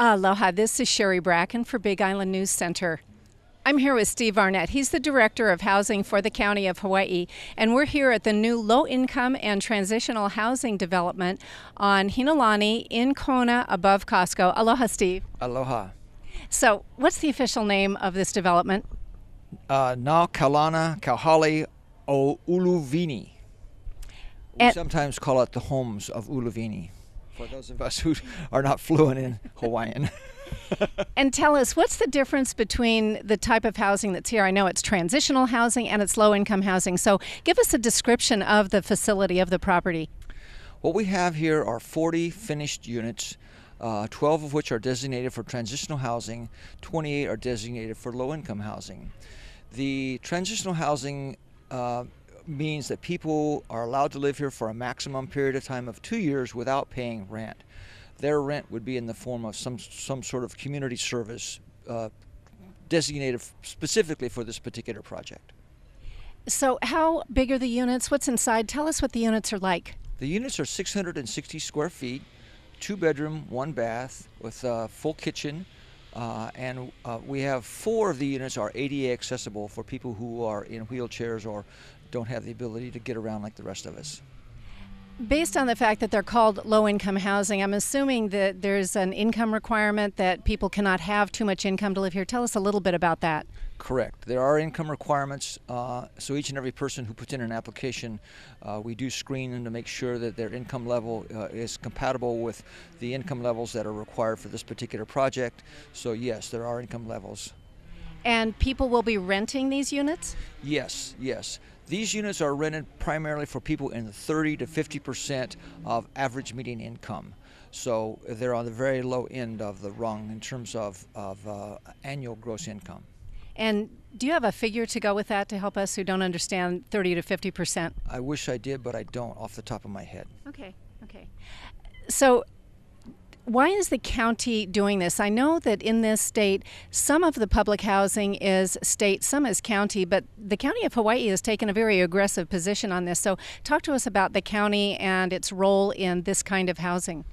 Aloha, this is Sherry Bracken for Big Island News Center. I'm here with Steve Arnett. He's the Director of Housing for the County of Hawaii, and we're here at the new low-income and transitional housing development on Hinolani in Kona above Costco. Aloha, Steve. Aloha. So, what's the official name of this development? Na Kaulana, Kauhale o Wini. We sometimes call it the homes of Wini, for those of us who are not fluent in Hawaiian. And tell us, what's the difference between the type of housing that's here? I know it's transitional housing and it's low-income housing. So give us a description of the facility, of the property. What we have here are 40 finished units, 12 of which are designated for transitional housing, 28 are designated for low-income housing. The transitional housing means that people are allowed to live here for a maximum period of time of 2 years without paying rent. Their rent would be in the form of some sort of community service designated specifically for this particular project. So how big are the units? What's inside? Tell us what the units are like. The units are 660 square feet, 2 bedroom, 1 bath with a full kitchen. And we have 4 of the units are ADA accessible for people who are in wheelchairs or don't have the ability to get around like the rest of us. Based on the fact that they're called low-income housing, I'm assuming that there's an income requirement, that people cannot have too much income to live here. Tell us a little bit about that. Correct. There are income requirements, so each and every person who puts in an application, we do screen them to make sure that their income level is compatible with the income levels that are required for this particular project. So yes, there are income levels. And people will be renting these units? Yes, yes. These units are rented primarily for people in the 30 to 50% of average median income. So they're on the very low end of the rung in terms of annual gross income. And do you have a figure to go with that to help us who don't understand 30 to 50%? I wish I did, but I don't off the top of my head. Okay. So why is the county doing this? I know that in this state, some of the public housing is state, some is county, but the County of Hawaii has taken a very aggressive position on this. So talk to us about the county and its role in this kind of housing.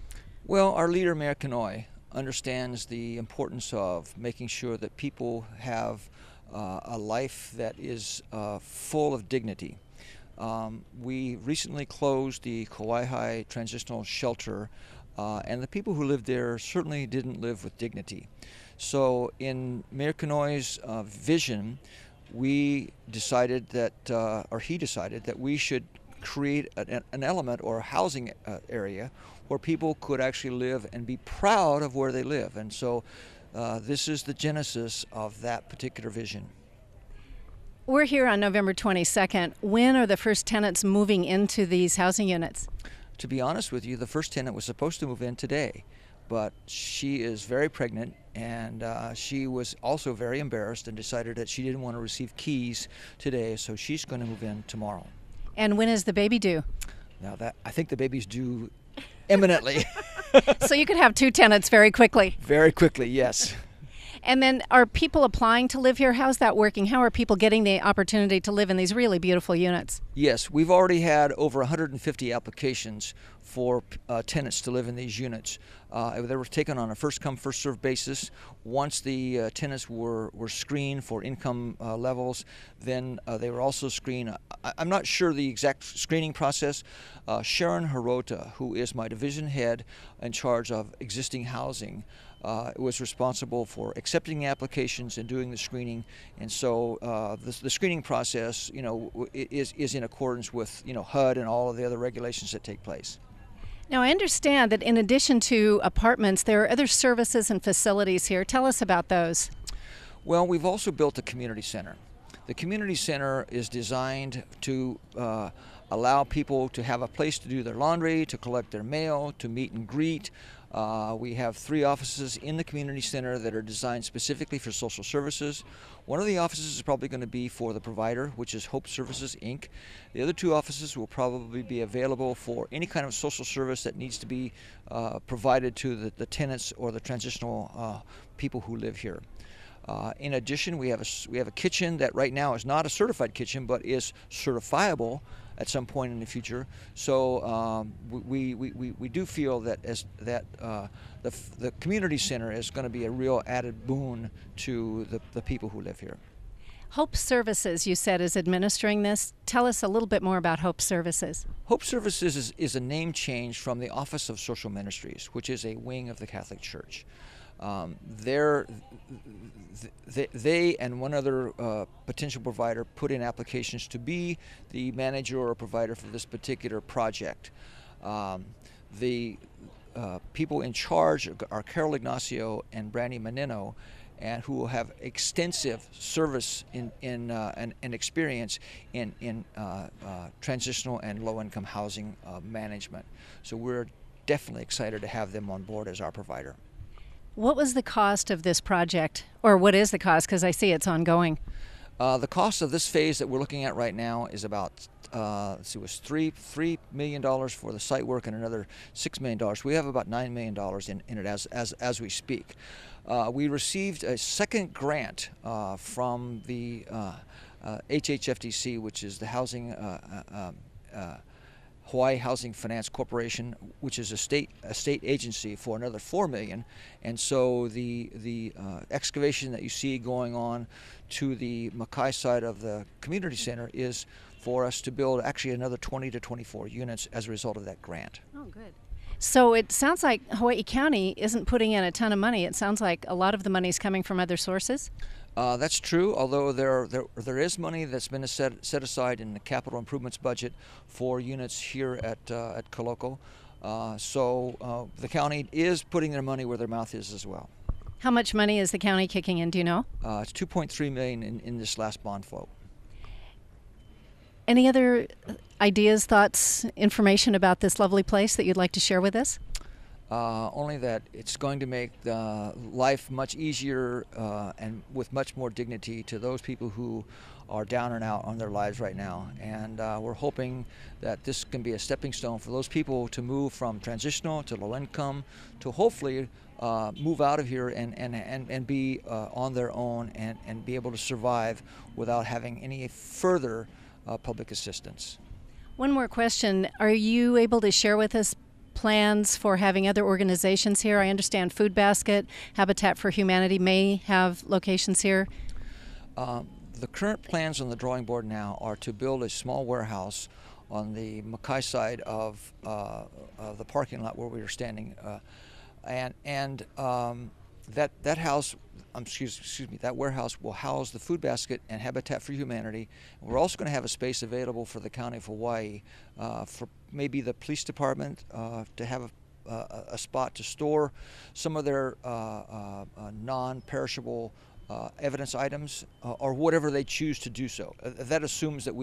Well, our leader, Mayor Kanoi, understands the importance of making sure that people have a life that is full of dignity. We recently closed the Kauhale Transitional Shelter, and the people who lived there certainly didn't live with dignity. So in Mayor Kanoi's vision, we decided that, or he decided that we should create an element or a housing area where people could actually live and be proud of where they live. And so this is the genesis of that particular vision. We're here on November 22nd. When are the first tenants moving into these housing units? To be honest with you, the first tenant was supposed to move in today, but she is very pregnant, and she was also very embarrassed and decided that she didn't want to receive keys today, so she's going to move in tomorrow. And when is the baby due? Now I think the baby's due imminently. So you could have 2 tenants very quickly. Very quickly, yes. And then are people applying to live here? How's that working? How are people getting the opportunity to live in these really beautiful units? Yes, we've already had over 150 applications for tenants to live in these units. They were taken on a first-come, first-served basis. Once the tenants were screened for income levels, then they were also screened. I'm not sure the exact screening process. Sharon Hirota, who is my division head in charge of existing housing, was responsible for accepting applications and doing the screening, and so the screening process, is in accordance with HUD and all of the other regulations that take place. Now, I understand that in addition to apartments, there are other services and facilities here. Tell us about those. Well, we've also built a community center. The community center is designed to allow people to have a place to do their laundry, to collect their mail, to meet and greet. We have 3 offices in the community center that are designed specifically for social services. One of the offices is probably going to be for the provider, which is Hope Services, Inc. The other 2 offices will probably be available for any kind of social service that needs to be provided to the tenants or the transitional people who live here. In addition, we have a kitchen that right now is not a certified kitchen, but is certifiable at some point in the future. So we do feel that the community center is going to be a real added boon to the people who live here. Hope Services, you said, is administering this. Tell us a little bit more about Hope Services. Hope Services is a name change from the Office of Social Ministries, which is a wing of the Catholic Church. They and one other potential provider put in applications to be the manager or provider for this particular project. The people in charge are Carol Ignacio and Brandy Menino, and who will have extensive service and experience in transitional and low-income housing management. So we're definitely excited to have them on board as our provider. What was the cost of this project, or what is the cost? Because I see it's ongoing. The cost of this phase that we're looking at right now is about let's see, it was $3 million for the site work and another $6 million. We have about $9 million in it as we speak. We received a second grant from the HHFDC, which is the Hawaii Housing Finance Corporation, which is a state agency, for another $4 million. And so the excavation that you see going on to the Makai side of the community center is for us to build actually another 20 to 24 units as a result of that grant. Oh, good. So it sounds like Hawaii County isn't putting in a ton of money. It sounds like a lot of the money is coming from other sources. That's true, although there is money that's been set aside in the capital improvements budget for units here at Koloko. So the county is putting their money where their mouth is as well. How much money is the county kicking in, do you know? It's $2.3 million in this last bond vote. Any other ideas, thoughts, information about this lovely place that you'd like to share with us? Only that it's going to make life much easier and with much more dignity to those people who are down and out on their lives right now. And we're hoping that this can be a stepping stone for those people to move from transitional to low income to hopefully move out of here and be on their own and be able to survive without having any further public assistance. One more question. Are you able to share with us plans for having other organizations here? I understand Food Basket, Habitat for Humanity may have locations here. The current plans on the drawing board now are to build a small warehouse on the Makai side of the parking lot where we are standing, that house, that warehouse will house the Food Basket and Habitat for Humanity. We're also going to have a space available for the County of Hawaii, for maybe the police department to have a spot to store some of their non-perishable evidence items, or whatever they choose to do so. That assumes that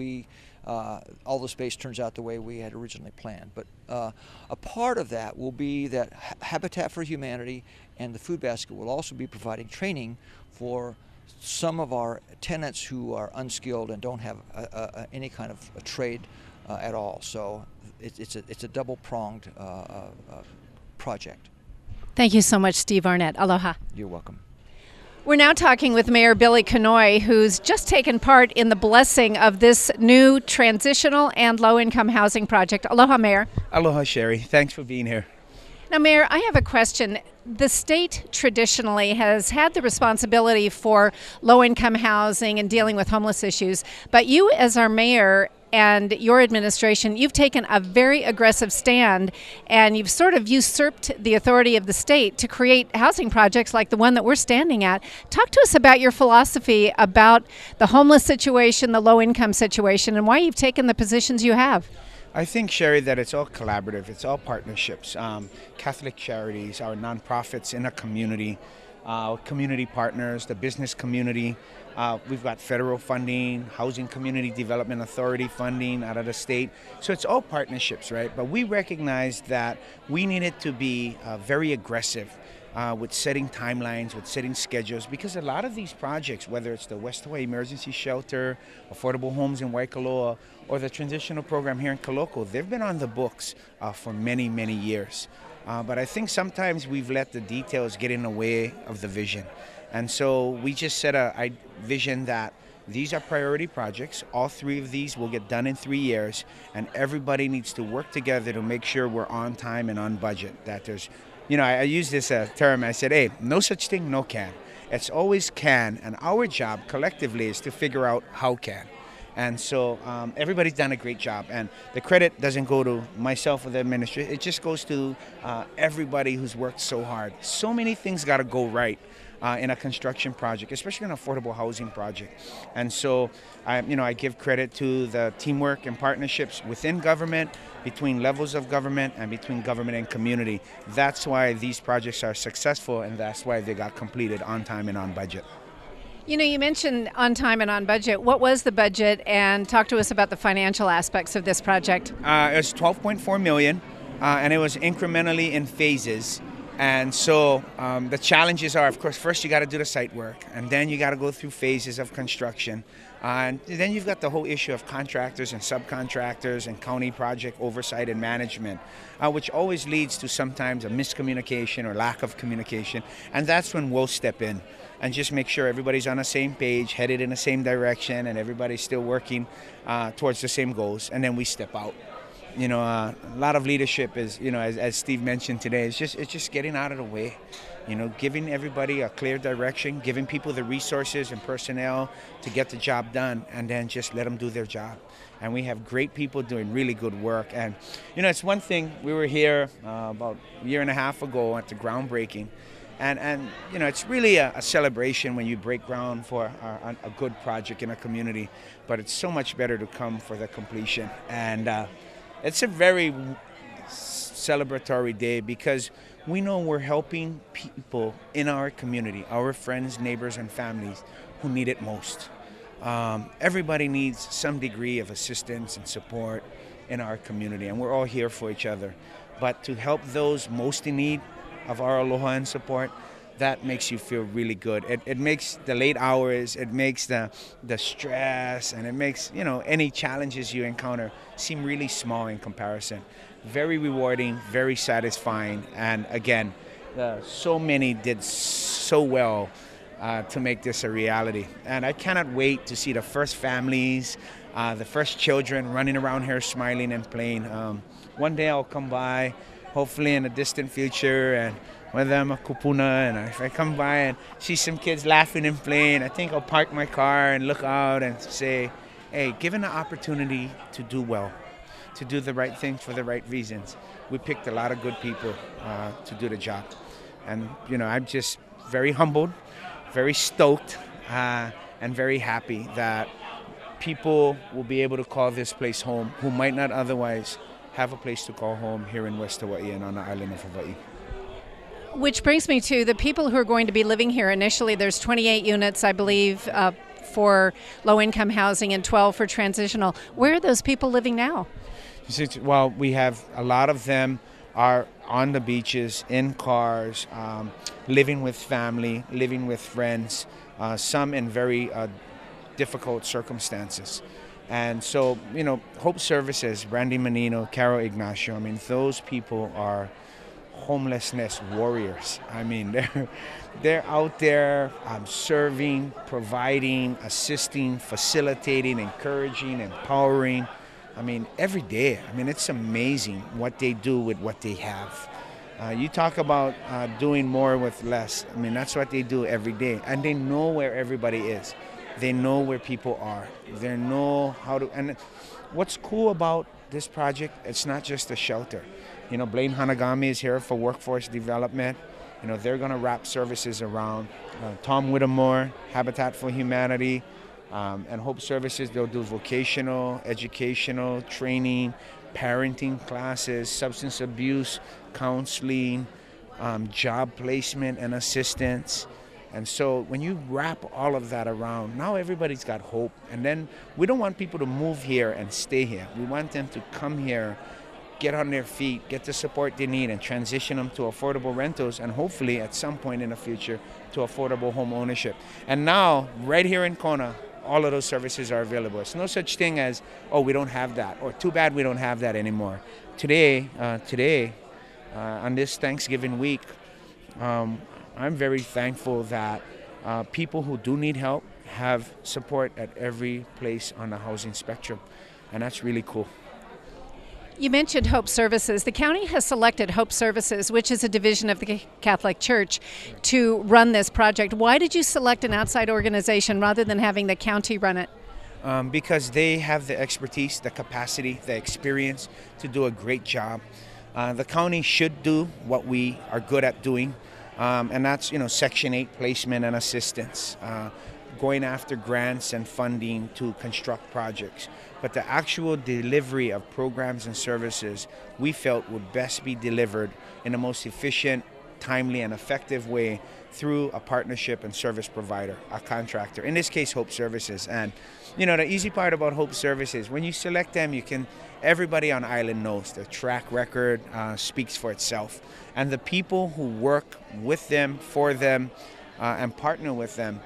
all the space turns out the way we had originally planned. But a part of that will be that Habitat for Humanity and the Food Basket will also be providing training for some of our tenants who are unskilled and don't have any kind of a trade at all. So it's a double-pronged project. Thank you so much, Steve Arnett. Aloha. You're welcome. We're now talking with Mayor Billy Kanoy, who's just taken part in the blessing of this new transitional and low-income housing project. Aloha, Mayor. Aloha, Sherry. Thanks for being here. Now, Mayor, I have a question. The state traditionally has had the responsibility for low-income housing and dealing with homeless issues, but you as our mayor and your administration, you've taken a very aggressive stand and you've sort of usurped the authority of the state to create housing projects like the one that we're standing at. Talk to us about your philosophy about the homeless situation, the low-income situation, and why you've taken the positions you have. I think, Sherry, that it's all collaborative. It's all partnerships. Catholic Charities, our nonprofits in a community, community partners, the business community. We've got federal funding, Housing Community Development Authority funding out of the state. So it's all partnerships, right? But we recognized that we needed to be very aggressive with setting timelines, with setting schedules, because a lot of these projects, whether it's the West Hawaii Emergency Shelter, Affordable Homes in Waikoloa, or the transitional program here in Koloko, they've been on the books for many, many years. But I think sometimes we've let the details get in the way of the vision. And so we just set a vision that these are priority projects. All 3 of these will get done in 3 years, and everybody needs to work together to make sure we're on time and on budget. That there's, I use this term. I said, hey, no such thing, no can. It's always can, and our job collectively is to figure out how can. And so everybody's done a great job, and the credit doesn't go to myself or the administration. It just goes to everybody who's worked so hard. So many things got to go right in a construction project, especially an affordable housing project. And so I give credit to the teamwork and partnerships within government, between levels of government, and between government and community. That's why these projects are successful, and that's why they got completed on time and on budget. You mentioned on time and on budget. What was the budget, and talk to us about the financial aspects of this project? It was $12.4 million, and it was incrementally in phases. And so the challenges are, of course, first you got to do the site work, and then you got to go through phases of construction. And then you've got the whole issue of contractors and subcontractors and county project oversight and management, which always leads to sometimes a miscommunication or lack of communication. And that's when we'll step in and just make sure everybody's on the same page, headed in the same direction, and everybody's still working towards the same goals. And then we step out. A lot of leadership is, as Steve mentioned today, it's just getting out of the way. Giving everybody a clear direction, giving people the resources and personnel to get the job done, and then just let them do their job. And we have great people doing really good work. And, it's one thing, we were here about a year and a half ago at the groundbreaking. And it's really a celebration when you break ground for a good project in a community. But it's so much better to come for the completion. And it's a very celebratory day because we know we're helping people in our community, our friends, neighbors, and families who need it most. Everybody needs some degree of assistance and support in our community, and we're all here for each other. But to help those most in need of our aloha and support, that makes you feel really good. It makes the late hours, it makes the stress, and it makes any challenges you encounter seem really small in comparison. Very rewarding, very satisfying, and again, so many did so well to make this a reality. And I cannot wait to see the first families, the first children running around here smiling and playing. One day I'll come by, hopefully in the distant future, and whether I'm a kupuna, and if I come by and see some kids laughing and playing, I think I'll park my car and look out and say, hey, given the opportunity to do well, to do the right thing for the right reasons, we picked a lot of good people to do the job. And, I'm just very humbled, very stoked, and very happy that people will be able to call this place home who might not otherwise have a place to call home here in West Hawaii and on the island of Hawaii. Which brings me to the people who are going to be living here initially. There's 28 units, I believe, for low-income housing and 12 for transitional. Where are those people living now? Well, we have a lot of them are on the beaches, in cars, living with family, living with friends, some in very difficult circumstances. And so, Hope Services, Randy Menino, Carol Ignacio, those people are homelessness warriors. They're out there serving, providing, assisting, facilitating, encouraging, empowering. Every day. It's amazing what they do with what they have. You talk about doing more with less. That's what they do every day. And they know where everybody is. They know where people are. They know how to. And what's cool about this project, it's not just a shelter. Blaine Hanagami is here for workforce development. They're going to wrap services around Tom Whittemore, Habitat for Humanity, and Hope Services. They'll do vocational, educational, training, parenting classes, substance abuse, counseling, job placement and assistance. And so when you wrap all of that around, now everybody's got hope. And then we don't want people to move here and stay here. We want them to come here, get on their feet, get the support they need, and transition them to affordable rentals, and hopefully at some point in the future to affordable home ownership. And now, right here in Kona, all of those services are available. It's no such thing as, oh, we don't have that, or too bad we don't have that anymore. Today, on this Thanksgiving week, I'm very thankful that People who do need help have support at every place on the housing spectrum, and that's really cool. You mentioned Hope Services. The county has selected Hope Services, which is a division of the Catholic Church, to run this project. Why did you select an outside organization rather than having the county run it? Because they have the expertise, the capacity, the experience to do a great job. The county should do what we are good at doing, and that's Section 8 placement and assistance, going after grants and funding to construct projects. But the actual delivery of programs and services we felt would best be delivered in the most efficient, timely, and effective way through a partnership and service provider, a contractor, in this case Hope Services. And the easy part about Hope Services, when you select them, everybody on island knows their track record speaks for itself, and the people who work with them, for them, and partner with them,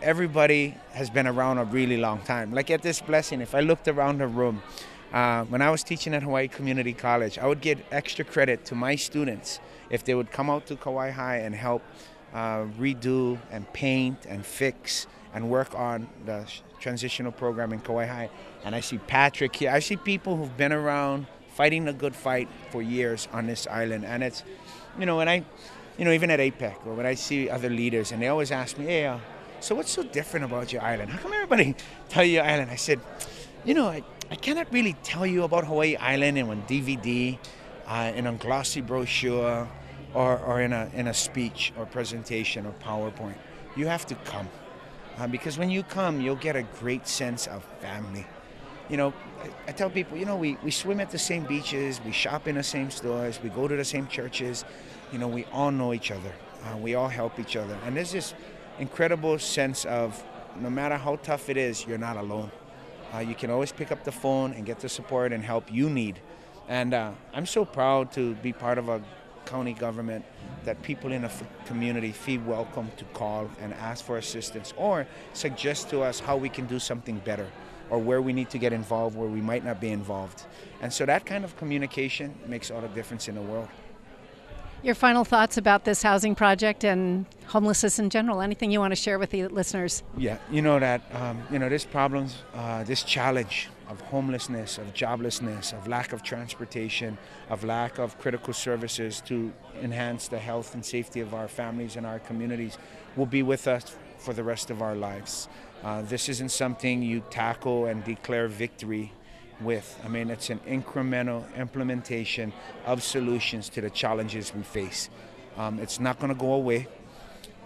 everybody has been around a really long time. Like at this blessing, if I looked around the room, when I was teaching at Hawaii Community College, I would give extra credit to my students if they would come out to Kauai High and help redo and paint and fix and work on the transitional program in Kauai High. And I see Patrick here. I see people who've been around fighting a good fight for years on this island. And it's, when I, even at APEC, or when I see other leaders, and they always ask me, hey, so what's so different about your island? How come everybody tell you your island? I said, I cannot really tell you about Hawaii Island in one DVD, in a glossy brochure, or in a speech or presentation or PowerPoint. You have to come. Because when you come, you'll get a great sense of family. I tell people, we swim at the same beaches, we shop in the same stores, we go to the same churches. We all know each other. We all help each other. And there's this incredible sense of no matter how tough it is, you're not alone. You can always pick up the phone and get the support and help you need. And I'm so proud to be part of a county government that people in the community feel welcome to call and ask for assistance or suggest to us how we can do something better or where we need to get involved, where we might not be involved. And so that kind of communication makes all the difference in the world. Your final thoughts about this housing project and homelessness in general? Anything you want to share with the listeners? Yeah, this problems, this challenge of homelessness, of joblessness, of lack of transportation, of lack of critical services to enhance the health and safety of our families and our communities will be with us for the rest of our lives. This isn't something you tackle and declare victory with. It's an incremental implementation of solutions to the challenges we face. It's not going to go away,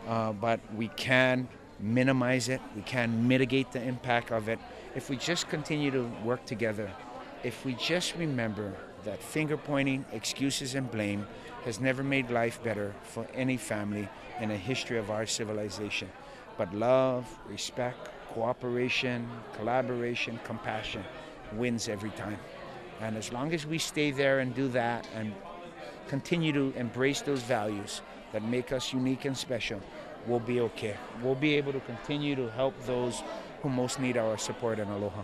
but we can minimize it. We can mitigate the impact of it if we just continue to work together. If we just remember that finger pointing, excuses, and blame has never made life better for any family in the history of our civilization. But love, respect, cooperation, collaboration, compassion wins every time. And as long as we stay there and do that and continue to embrace those values that make us unique and special, we'll be okay. We'll be able to continue to help those who most need our support and aloha.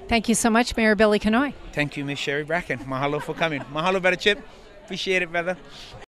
Thank you so much, Mayor Billy Kanoy. Thank you, Ms. Sherry Bracken. Mahalo for coming. Mahalo, Brother Chip. Appreciate it, brother.